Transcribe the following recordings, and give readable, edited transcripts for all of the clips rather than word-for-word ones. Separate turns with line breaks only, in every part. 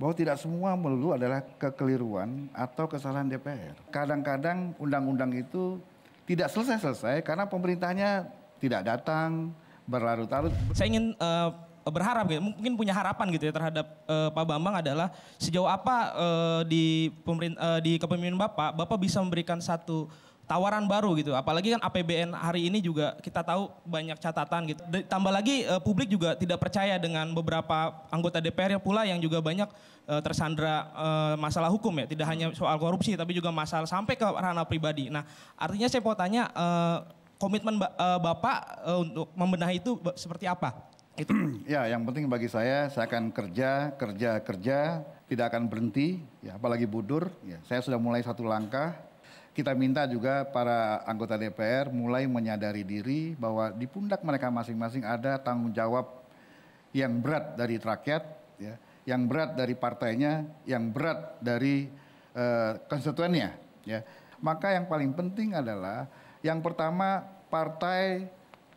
bahwa tidak semua melulu adalah kekeliruan atau kesalahan DPR. Kadang-kadang undang-undang itu tidak selesai-selesai karena pemerintahnya tidak datang, berlarut-larut.
Saya ingin berharap gitu, mungkin punya harapan gitu ya terhadap Pak Bambang adalah sejauh apa di kepemimpinan Bapak bisa memberikan satu tawaran baru gitu. Apalagi kan APBN hari ini juga kita tahu banyak catatan gitu. Tambah lagi publik juga tidak percaya dengan beberapa anggota DPR pula yang juga banyak tersandra masalah hukum ya. Tidak hanya soal korupsi tapi juga masalah sampai ke ranah pribadi. Nah artinya saya mau tanya komitmen Bapak untuk membenahi itu seperti apa? Itu.
Ya yang penting bagi saya akan kerja, tidak akan berhenti, ya, apalagi budur. Ya, saya sudah mulai satu langkah. Kita minta juga para anggota DPR mulai menyadari diri bahwa di pundak mereka masing-masing ada tanggung jawab yang berat dari rakyat, ya, yang berat dari partainya, yang berat dari konstituennya. Ya. Maka yang paling penting adalah yang pertama partai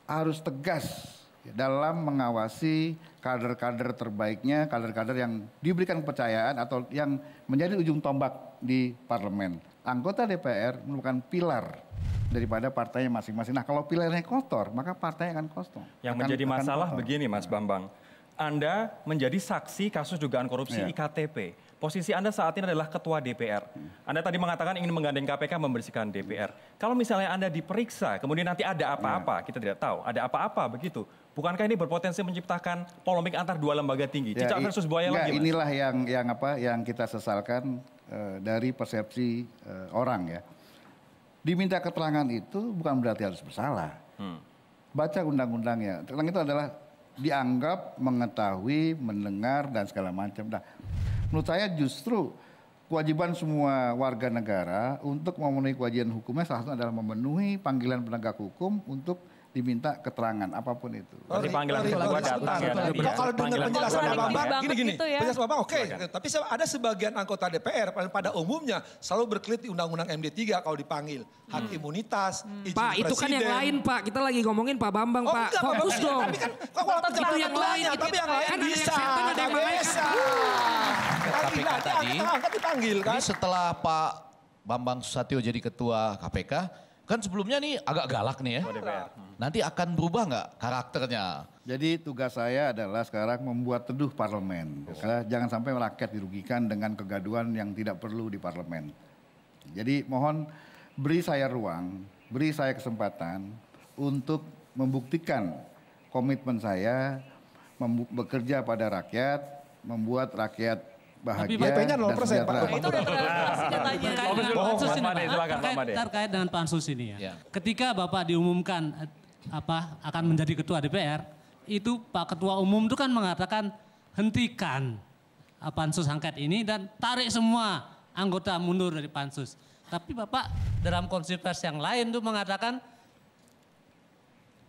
harus tegas dalam mengawasi kader-kader terbaiknya, kader-kader yang diberikan kepercayaan atau yang menjadi ujung tombak di parlemen. Anggota DPR merupakan pilar daripada partainya masing-masing. Nah kalau pilarnya kotor, maka partai akan kosong.
Yang menjadi masalah begini Mas Bambang. Anda menjadi saksi kasus dugaan korupsi IKTP. Posisi Anda saat ini adalah ketua DPR. Anda tadi mengatakan ingin menggandeng KPK membersihkan DPR. Kalau misalnya Anda diperiksa, kemudian nanti ada apa-apa, kita tidak tahu, ada apa-apa begitu. Bukankah ini berpotensi menciptakan polemik antar dua lembaga tinggi? Cicak versus buaya lagi, Mas.
Inilah yang kita sesalkan dari persepsi orang ya. Diminta keterangan itu bukan berarti harus bersalah. Baca undang-undangnya. Keterangan itu adalah dianggap mengetahui, mendengar dan segala macam. Nah, menurut saya justru kewajiban semua warga negara untuk memenuhi kewajiban hukumnya salah satunya adalah memenuhi panggilan penegak hukum untuk diminta keterangan apapun itu.
Nanti panggilan kedua datang ya.
Kalau dengar penjelasan Bambang, gini,
ya.
penjelasan Bambang oke. Tapi ada sebagian anggota DPR pada umumnya selalu berkelit di Undang-Undang MD3 kalau dipanggil. Hak imunitas, izin
Pak, itu kan yang lain Pak. Kita lagi ngomongin Pak Bambang Pak. Fokus dong.
Tapi kan kalau
itu yang lain.
Tapi yang lain
kan
bisa.
Ada yang
bisa.
KPK tadi,
angkat dipanggil kan.
ini setelah Pak Bambang Susatyo jadi ketua KPK, kan sebelumnya nih agak galak nih ya. Nanti akan berubah nggak karakternya?
Jadi tugas saya adalah sekarang membuat teduh parlemen. Jangan sampai rakyat dirugikan dengan kegaduhan yang tidak perlu di parlemen. Jadi mohon beri saya ruang, beri saya kesempatan untuk membuktikan komitmen saya bekerja pada rakyat, membuat rakyat bahagia dan sejahtera.
Itu terkait dengan pansus ini ya. Ketika Bapak diumumkan akan menjadi ketua DPR, itu Pak Ketua Umum itu kan mengatakan hentikan pansus angket ini dan tarik semua anggota mundur dari pansus. Tapi Bapak dalam konferensi pers yang lain tuh mengatakan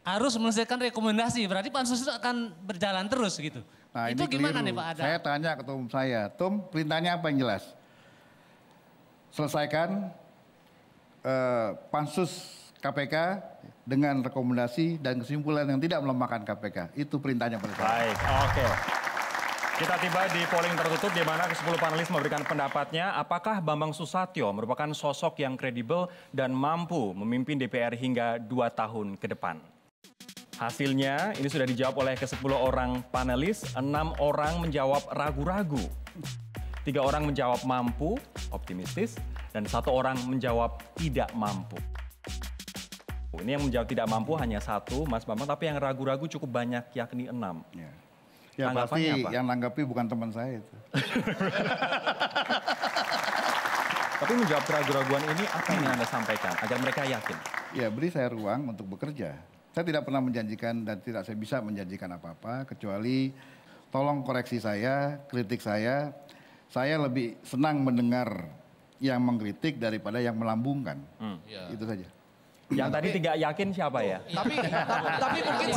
harus menyelesaikan rekomendasi, berarti pansus itu akan berjalan terus gitu.
Nah,
itu gimana nih Pak Ada?
Saya tanya ketua umum saya, Tum perintahnya apa yang jelas? Selesaikan pansus KPK dengan rekomendasi dan kesimpulan yang tidak melemahkan KPK. Itu perintahnya pada saya.
Baik, oke. Kita tiba di polling tertutup di mana ke-10 panelis memberikan pendapatnya. Apakah Bambang Susatyo merupakan sosok yang kredibel dan mampu memimpin DPR hingga 2 tahun ke depan? Hasilnya ini sudah dijawab oleh ke-10 orang panelis, 6 orang menjawab ragu-ragu. 3 orang menjawab mampu, optimistis, dan 1 orang menjawab tidak mampu. Ini yang menjawab tidak mampu hanya 1, Mas Bambang, tapi yang ragu-ragu cukup banyak, yakni 6.
Ya pasti apa? Yang nanggapi bukan teman saya itu.
Tapi menjawab keraguan-raguan ini apa yang Anda sampaikan agar mereka yakin?
Ya beri saya ruang untuk bekerja. Saya tidak pernah menjanjikan dan tidak saya bisa menjanjikan apa-apa kecuali tolong koreksi saya, kritik saya. Saya lebih senang mendengar yang mengkritik daripada yang melambungkan. Itu saja.
Yang tadi tidak yakin siapa ya?
Tapi mungkin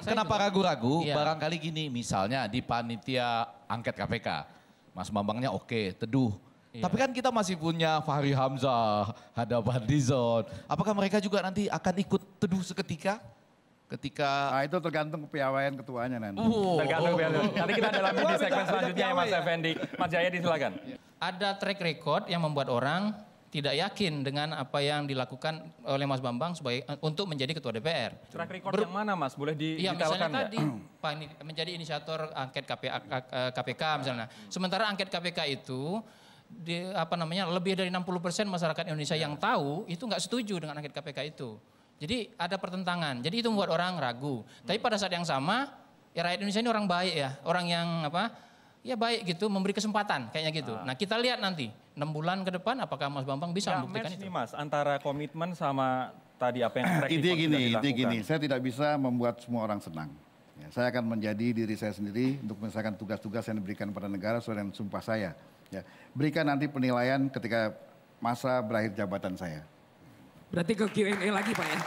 kenapa ragu-ragu? Barangkali gini, misalnya di panitia angket KPK, Mas Bambangnya oke, teduh. Tapi kan kita masih punya Fahri Hamzah, ada Fadlizon. Apakah mereka juga nanti akan ikut teduh seketika? Ketika
itu tergantung kepiawaian ketuanya nanti.
Tergantung kepiawaian. Nanti kita dalami di segmen selanjutnya ya Mas Effendi. Mas Jayadi silakan.
Ada track record yang membuat orang tidak yakin dengan apa yang dilakukan oleh Mas Bambang untuk menjadi ketua DPR.
Track record yang mana Mas? Boleh
Iya,
didetailkan
misalnya tadi menjadi inisiator angket KPK misalnya. Sementara angket KPK itu lebih dari 60% masyarakat Indonesia yang tahu itu nggak setuju dengan angket KPK itu. Jadi ada pertentangan. Jadi itu membuat orang ragu. Tapi pada saat yang sama, ya rakyat Indonesia ini orang baik ya, orang yang baik gitu, memberi kesempatan kayaknya gitu. Nah kita lihat nanti 6 bulan ke depan apakah Mas Bambang bisa membuktikan itu.
Nih Mas, antara komitmen sama tadi apa yang track record
Intinya
sudah dilakukan.
gini, saya tidak bisa membuat semua orang senang. Ya, saya akan menjadi diri saya sendiri untuk menyelesaikan tugas-tugas yang diberikan pada negara sesuai dengan sumpah saya. Ya, berikan nanti penilaian ketika masa berakhir jabatan saya.
Berarti ke Q&A lagi Pak ya.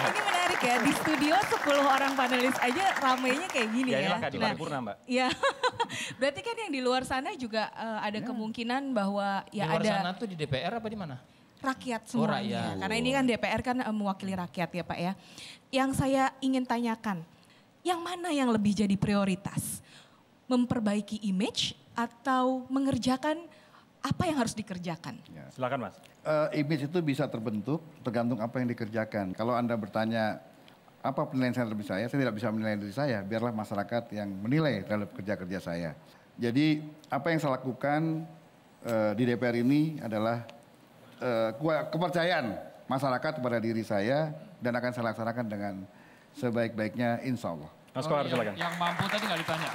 Ini menarik ya, di studio 10 orang panelis aja ramainya kayak gini ya.
Inilah keadilan paripurna Mbak.
Iya, berarti kan yang di luar sana juga ada kemungkinan bahwa ya
di luar
ada.
sana tuh di DPR apa di mana?
Rakyat semuanya.
rakyat.
Karena ini kan DPR kan mewakili rakyat ya Pak ya. Yang saya ingin tanyakan, yang mana yang lebih jadi prioritas? Memperbaiki image atau mengerjakan apa yang harus dikerjakan?
Ya.
Silakan Mas.
Image itu bisa terbentuk tergantung apa yang dikerjakan. Kalau Anda bertanya apa penilaian saya terhadap saya tidak bisa menilai diri saya. Biarlah masyarakat yang menilai terhadap kerja-kerja saya. Jadi apa yang saya lakukan di DPR ini adalah kepercayaan masyarakat kepada diri saya dan akan saya laksanakan dengan sebaik-baiknya insya Allah.
Mas Kohar silakan.
Yang mampu tadi nggak ditanya.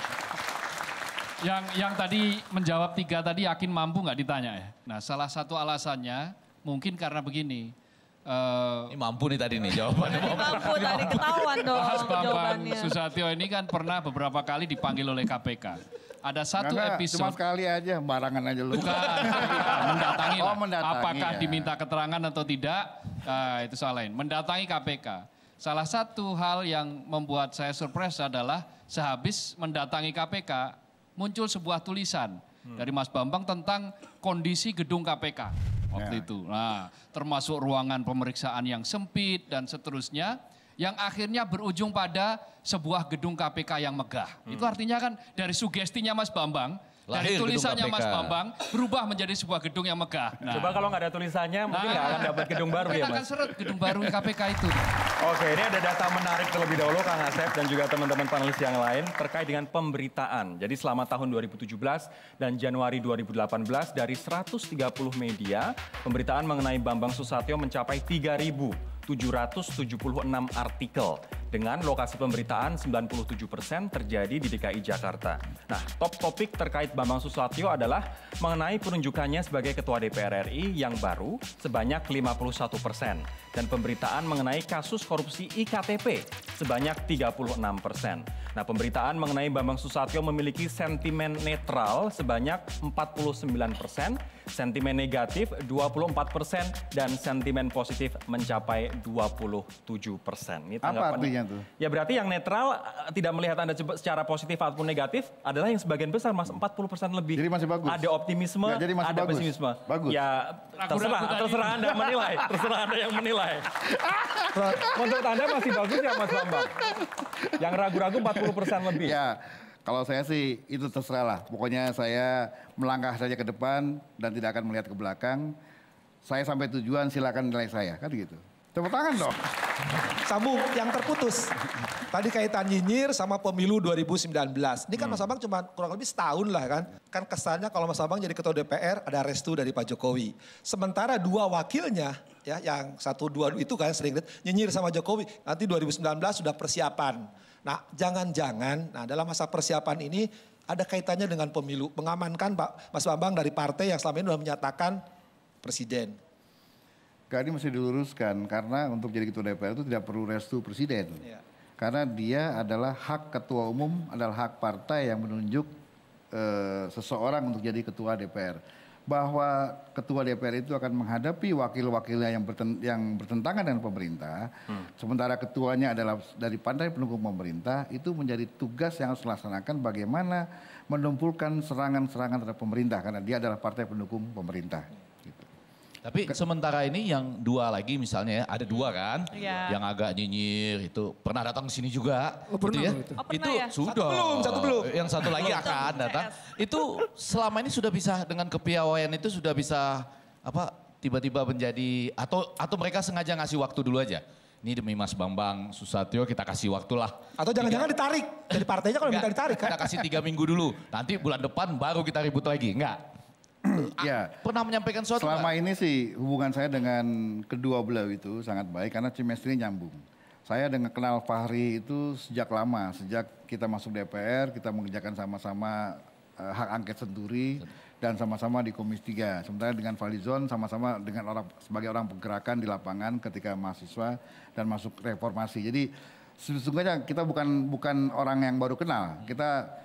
Yang tadi menjawab 3 tadi yakin mampu nggak ditanya ya. Nah salah satu alasannya mungkin karena begini.
ini mampu nih tadi nih jawabannya.
Mampu tadi ketahuan dong
Mas Bambang
jawabannya.
Susatyo ini kan pernah beberapa kali dipanggil oleh KPK. Ada satu episode.
Cuma sekali aja, barangan aja lu.
Bukan, mendatangi lah.
Mendatangi,
Apakah
ya.
diminta keterangan atau tidak, itu soal lain. Mendatangi KPK. Salah satu hal yang membuat saya surprise adalah sehabis mendatangi KPK, muncul sebuah tulisan dari Mas Bambang tentang kondisi gedung KPK waktu itu. Nah, termasuk ruangan pemeriksaan yang sempit dan seterusnya, yang akhirnya berujung pada sebuah gedung KPK yang megah. Itu artinya kan dari sugestinya Mas Bambang, dari tulisannya Mas Bambang berubah menjadi sebuah gedung yang megah.
Nah. Coba kalau nggak ada tulisannya mungkin nggak akan dapat gedung baru ya Mas.
Kita akan seret gedung baru KPK itu.
Oke, ini ada data menarik terlebih dahulu Kang Asep dan juga teman-teman panelis yang lain terkait dengan pemberitaan. Jadi selama tahun 2017 dan Januari 2018 dari 130 media, pemberitaan mengenai Bambang Susatyo mencapai 3.776 artikel. Dengan lokasi pemberitaan 97% terjadi di DKI Jakarta. Nah, top topik terkait Bambang Susatyo adalah mengenai penunjukannya sebagai Ketua DPR RI yang baru sebanyak 51%. Dan pemberitaan mengenai kasus korupsi IKTP sebanyak 36%. Nah, pemberitaan mengenai Bambang Susatyo memiliki sentimen netral sebanyak 49%, sentimen negatif 24%, dan sentimen positif mencapai 27%. Ini
Apa artinya tuh?
Ya berarti yang netral tidak melihat Anda secara positif ataupun negatif adalah yang sebagian besar Mas, 40% lebih.
Jadi masih bagus?
Ada optimisme,
Ya, jadi masih
ada
bagus.
pesimisme.
Bagus.
Ya terserah Anda menilai, terserah Anda yang menilai. Menurut Anda masih bagus ya Mas Bambang? Yang ragu-ragu 40% lebih.
Ya, kalau saya sih itu terserah lah. Pokoknya saya melangkah saja ke depan dan tidak akan melihat ke belakang. Saya sampai tujuan silakan nilai saya, kan gitu. Tepuk tangan dong.
Sambung yang terputus. Tadi kaitan nyinyir sama pemilu 2019. Ini kan Mas Bambang cuma kurang lebih setahun lah kan. Kan kesannya kalau Mas Bambang jadi ketua DPR ada restu dari Pak Jokowi. Sementara 2 wakilnya ya yang 1, 2 itu kan sering nyinyir sama Jokowi. Nanti 2019 sudah persiapan. Nah jangan-jangan dalam masa persiapan ini ada kaitannya dengan pemilu. Mengamankan Pak Mas Bambang dari partai yang selama ini sudah menyatakan presiden.
Ini mesti diluruskan karena untuk jadi ketua DPR itu tidak perlu restu presiden.
Ya.
Karena dia adalah hak ketua umum, adalah hak partai yang menunjuk seseorang untuk jadi ketua DPR. Bahwa ketua DPR itu akan menghadapi wakil-wakilnya yang bertentangan dengan pemerintah. Sementara ketuanya adalah dari partai pendukung pemerintah, itu menjadi tugas yang harus dilaksanakan bagaimana menumpulkan serangan-serangan terhadap pemerintah. Karena dia adalah partai pendukung pemerintah. Gitu.
Tapi sementara ini yang dua lagi misalnya ya, ada dua kan,
Iya.
yang agak nyinyir itu pernah datang ke sini juga,
pernah
ya.
itu.
Oh, pernah
Itu
ya?
sudah.
Satu belum.
Yang satu lagi akan datang. Itu selama ini sudah bisa dengan kepiawaian itu sudah bisa apa tiba-tiba menjadi atau mereka sengaja ngasih waktu dulu aja. Ini demi Mas Bambang Susatyo kita kasih waktu lah.
Atau jangan-jangan ditarik dari partainya kalau minta ditarik kan?
Kita kasih 3 minggu dulu. Nanti bulan depan baru kita ribut lagi. Enggak.
Ya.
Pernah menyampaikan suatu
Selama ini sih hubungan saya dengan kedua beliau itu sangat baik karena chemistry nyambung. Saya dengan kenal Fahri itu sejak lama, sejak kita masuk DPR, kita mengerjakan sama-sama hak angket Senturi dan sama-sama di Komisi 3. Sementara dengan Falizon sama-sama dengan sebagai orang pergerakan di lapangan ketika mahasiswa dan masuk reformasi. Jadi sesungguhnya kita bukan orang yang baru kenal. Kita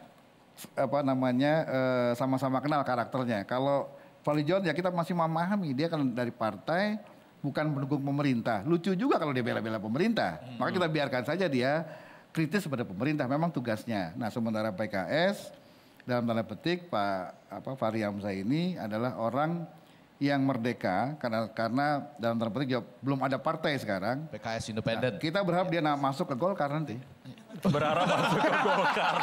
sama-sama kenal karakternya. Kalau Falizon ya kita masih memahami dia kan dari partai bukan pendukung pemerintah. Lucu juga kalau dia bela-bela pemerintah. Maka kita biarkan saja dia kritis pada pemerintah, memang tugasnya. Nah, sementara PKS dalam tanda petik Fahri Hamzah ini adalah orang yang merdeka karena dalam tanda petik belum ada partai sekarang.
PKS independen.
Nah, kita berharap dia masuk ke Golkar nanti.
Berharap masuk ke Golkar.